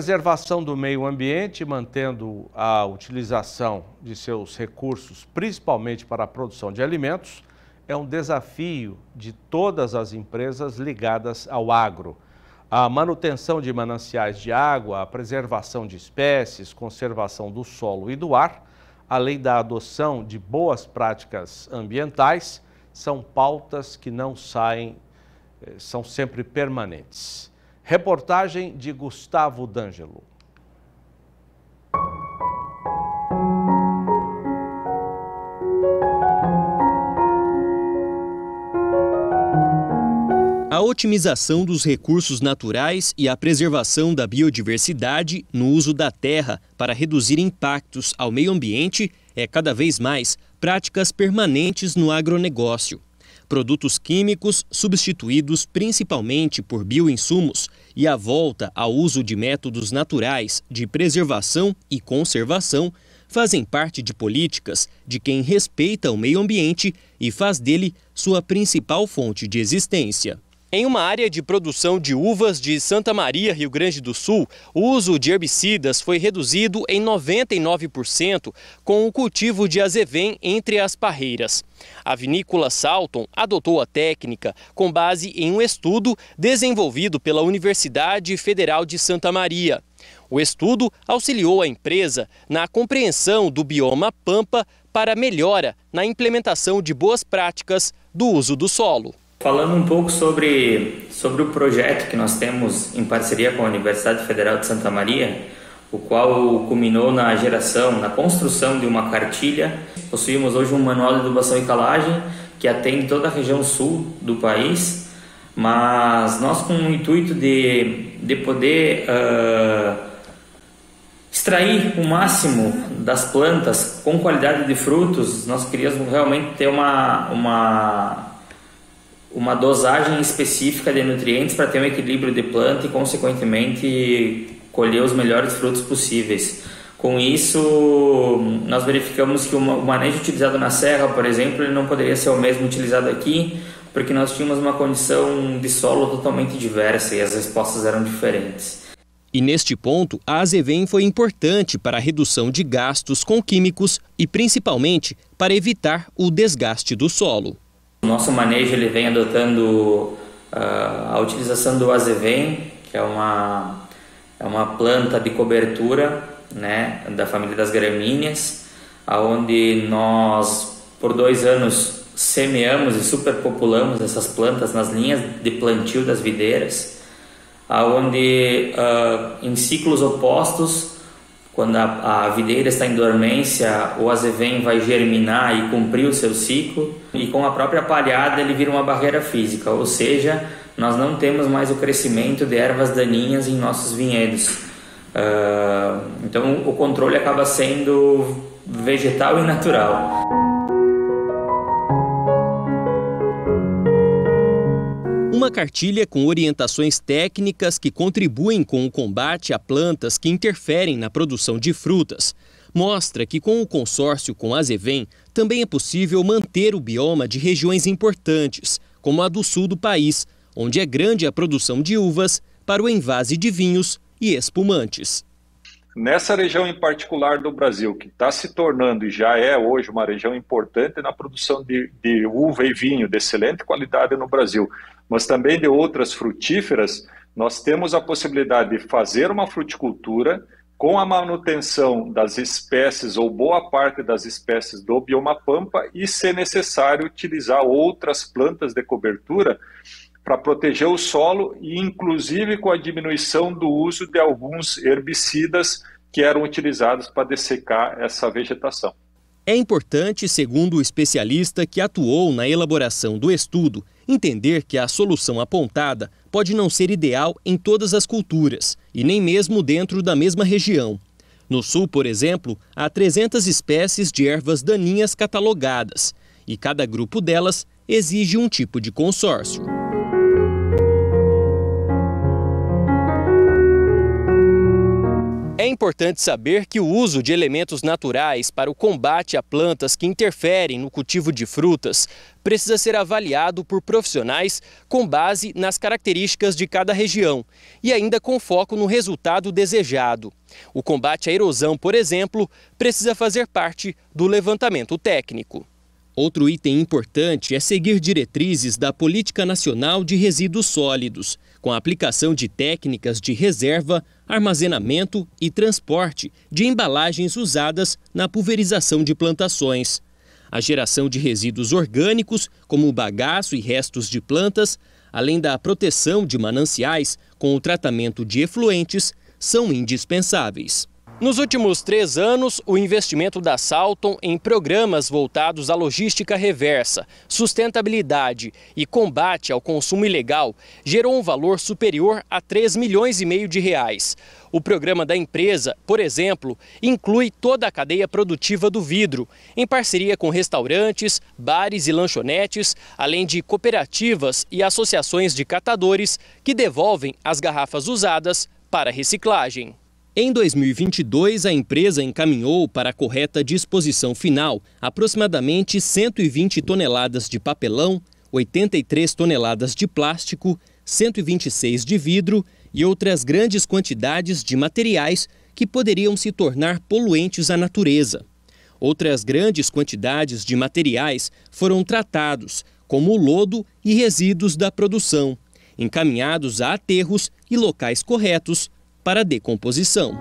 preservação do meio ambiente, mantendo a utilização de seus recursos, principalmente para a produção de alimentos, é um desafio de todas as empresas ligadas ao agro. A manutenção de mananciais de água, a preservação de espécies, conservação do solo e do ar, além da adoção de boas práticas ambientais, são pautas que não saem, são sempre permanentes. Reportagem de Gustavo D'Angelo. A otimização dos recursos naturais e a preservação da biodiversidade no uso da terra para reduzir impactos ao meio ambiente é cada vez mais práticas permanentes no agronegócio. Produtos químicos substituídos principalmente por bioinsumos e a volta ao uso de métodos naturais de preservação e conservação fazem parte de políticas de quem respeita o meio ambiente e faz dele sua principal fonte de existência. Em uma área de produção de uvas de Santa Maria, Rio Grande do Sul, o uso de herbicidas foi reduzido em 99% com o cultivo de azevém entre as parreiras. A vinícola Salton adotou a técnica com base em um estudo desenvolvido pela Universidade Federal de Santa Maria. O estudo auxiliou a empresa na compreensão do bioma pampa para melhora na implementação de boas práticas do uso do solo. Falando um pouco sobre o projeto que nós temos em parceria com a Universidade Federal de Santa Maria, o qual culminou na construção de uma cartilha. Possuímos hoje um manual de adubação e calagem que atende toda a região sul do país, mas nós com o intuito de poder extrair o máximo das plantas com qualidade de frutos, nós queríamos realmente ter uma dosagem específica de nutrientes para ter um equilíbrio de planta e, consequentemente, colher os melhores frutos possíveis. Com isso, nós verificamos que o manejo utilizado na serra, por exemplo, ele não poderia ser o mesmo utilizado aqui, porque nós tínhamos uma condição de solo totalmente diversa e as respostas eram diferentes. E neste ponto, a azevém foi importante para a redução de gastos com químicos e, principalmente, para evitar o desgaste do solo. O nosso manejo ele vem adotando a utilização do azevém, que é uma planta de cobertura, né, da família das gramíneas, onde nós, por 2 anos, semeamos e superpopulamos essas plantas nas linhas de plantio das videiras, onde em ciclos opostos, quando a videira está em dormência, o azevém vai germinar e cumprir o seu ciclo, e com a própria palhada ele vira uma barreira física, ou seja, nós não temos mais o crescimento de ervas daninhas em nossos vinhedos. Então o controle acaba sendo vegetal e natural. Uma cartilha com orientações técnicas que contribuem com o combate a plantas que interferem na produção de frutas mostra que com o consórcio com a azevém também é possível manter o bioma de regiões importantes, como a do sul do país, onde é grande a produção de uvas para o envase de vinhos e espumantes. Nessa região em particular do Brasil, que está se tornando e já é hoje uma região importante na produção de uva e vinho de excelente qualidade no Brasil, mas também de outras frutíferas, nós temos a possibilidade de fazer uma fruticultura com a manutenção das espécies ou boa parte das espécies do bioma pampa e, se necessário, utilizar outras plantas de cobertura para proteger o solo e, inclusive, com a diminuição do uso de alguns herbicidas que eram utilizados para dessecar essa vegetação. É importante, segundo o especialista que atuou na elaboração do estudo, entender que a solução apontada pode não ser ideal em todas as culturas e nem mesmo dentro da mesma região. No sul, por exemplo, há 300 espécies de ervas daninhas catalogadas e cada grupo delas exige um tipo de consórcio. É importante saber que o uso de elementos naturais para o combate a plantas que interferem no cultivo de frutas precisa ser avaliado por profissionais com base nas características de cada região e ainda com foco no resultado desejado. O combate à erosão, por exemplo, precisa fazer parte do levantamento técnico. Outro item importante é seguir diretrizes da Política Nacional de Resíduos Sólidos, com a aplicação de técnicas de reserva, armazenamento e transporte de embalagens usadas na pulverização de plantações. A geração de resíduos orgânicos, como o bagaço e restos de plantas, além da proteção de mananciais com o tratamento de efluentes, são indispensáveis. Nos últimos 3 anos, o investimento da Salton em programas voltados à logística reversa, sustentabilidade e combate ao consumo ilegal gerou um valor superior a 3,5 milhões de reais. O programa da empresa, por exemplo, inclui toda a cadeia produtiva do vidro, em parceria com restaurantes, bares e lanchonetes, além de cooperativas e associações de catadores que devolvem as garrafas usadas para reciclagem. Em 2022, a empresa encaminhou para a correta disposição final aproximadamente 120 toneladas de papelão, 83 toneladas de plástico, 126 de vidro e outras grandes quantidades de materiais que poderiam se tornar poluentes à natureza. Outras grandes quantidades de materiais foram tratados, como o lodo e resíduos da produção, encaminhados a aterros e locais corretos para decomposição.